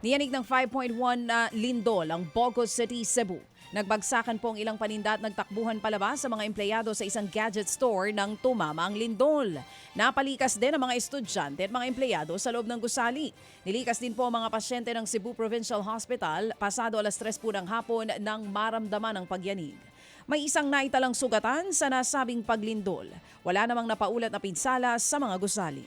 Niyanig ng 5.1 na lindol ang Bogos City, Cebu. Nagbagsakan po ang ilang paninda at nagtakbuhan palabas sa mga empleyado sa isang gadget store nang tumama ang lindol. Napalikas din ang mga estudyante at mga empleyado sa loob ng gusali. Nilikas din po ang mga pasyente ng Cebu Provincial Hospital pasado alas 3 po ng hapon nang maramdaman ang pagyanig. May isang naitalang sugatan sa nasabing paglindol. Wala namang napaulat na pinsala sa mga gusali.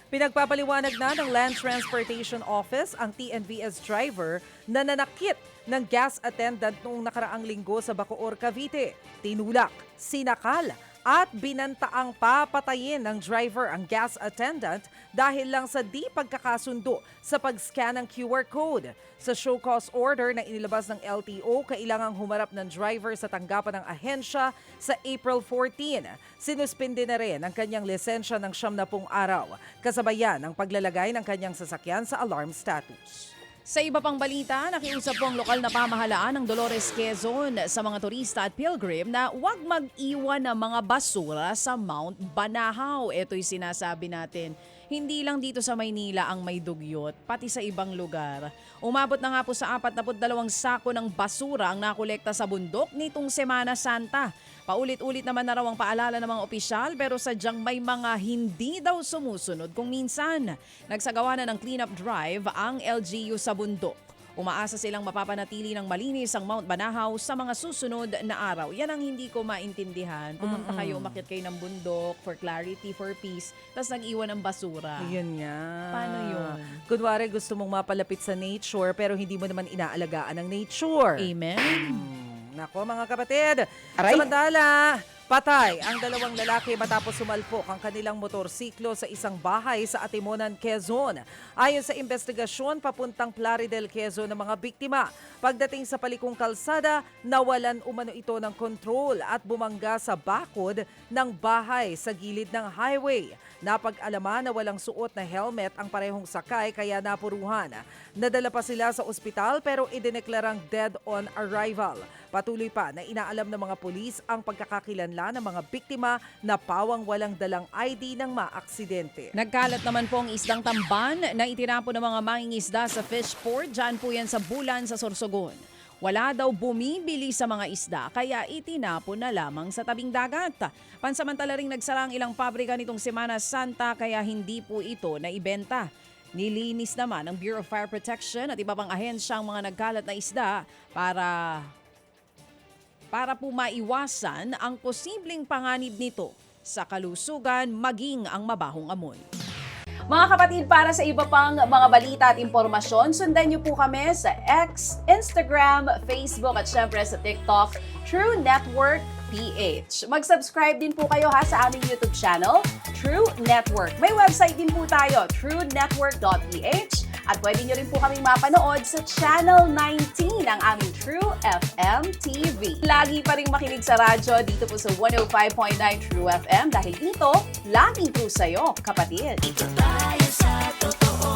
Pinagpapaliwanag na ng Land Transportation Office ang TNVS driver na nanakit ng gas attendant noong nakaraang linggo sa Bacoor, Cavite. Tinulak, sinakal at binantaang papatayin ng driver ang gas attendant dahil lang sa di pagkakasundo sa pag-scan ng QR code. Sa show cause order na inilabas ng LTO, kailangang humarap ng driver sa tanggapan ng ahensya sa April 14. Sinuspinde na rin ang kanyang lisensya ng 70 araw, kasabayan ang paglalagay ng kanyang sasakyan sa alarm status. Sa iba pang balita, nakiusap po ang lokal na pamahalaan ng Dolores, Quezon sa mga turista at pilgrim na huwag mag-iwan ng mga basura sa Mount Banahaw. Ito'y sinasabi natin. Hindi lang dito sa Maynila ang may dugyot, pati sa ibang lugar. Umabot na nga po sa 42 sako ng basura ang nakolekta sa bundok nitong Semana Santa. Paulit-ulit naman na raw ang paalala ng mga opisyal pero sadyang may mga hindi daw sumusunod kung minsan. Nagsagawa na ng cleanup drive ang LGU sa bundok. Umaasa silang mapapanatili ng malinis ang Mount Banahaw sa mga susunod na araw. Yan ang hindi ko maintindihan. Pumunta kayo, umakyat kayo ng bundok for clarity, for peace, tapos nag-iwan ng basura. Yun nga. Paano yun? Kunwari gusto mong mapalapit sa nature pero hindi mo naman inaalagaan ang nature. Amen? Nako mga kapatid, Aray. samantala, patay ang 2 lalaki matapos sumalpok ang kanilang motorsiklo sa isang bahay sa Atimonan, Quezon. Ayon sa investigasyon, papuntang Plaridel, Quezon ng mga biktima. Pagdating sa palikong kalsada, nawalan umano ito ng kontrol at bumangga sa bakod ng bahay sa gilid ng highway. Napag-alaman na walang suot na helmet ang parehong sakay kaya napuruhan. Nadala pa sila sa ospital pero idineklarang dead on arrival. Patuloy pa na inaalam ng mga pulis ang pagkakakilanlan ng mga biktima na pawang walang dalang ID ng maaksidente. Nagkalat naman po ang isdang tamban na itinapon ng mga mangingisda sa fish port. Diyan po yan sa Bulan sa Sorsogon. Wala daw bumibili sa mga isda kaya itinapon na lamang sa tabing dagat. Pansamantala ring nagsara ang ilang pabrika nitong Semana Santa kaya hindi po ito naibenta. Nilinis naman ng Bureau of Fire Protection at iba pang ahensya ang mga nagkalat na isda para po maiwasan ang posibleng panganib nito sa kalusugan maging ang mabahong amoy. Mga kapatid, para sa iba pang mga balita at impormasyon, sundan niyo po kami sa X, Instagram, Facebook at syempre sa TikTok, True Network PH. Mag-subscribe din po kayo sa aming YouTube channel, True Network. May website din po tayo, truenetwork.ph. At pwede nyo rin po kaming mapanood sa Channel 19 ng aming True FM TV. Lagi pa rin makinig sa radyo dito po sa 105.9 True FM dahil dito, laging true sa'yo, kapatid. Ito tayo sa totoo.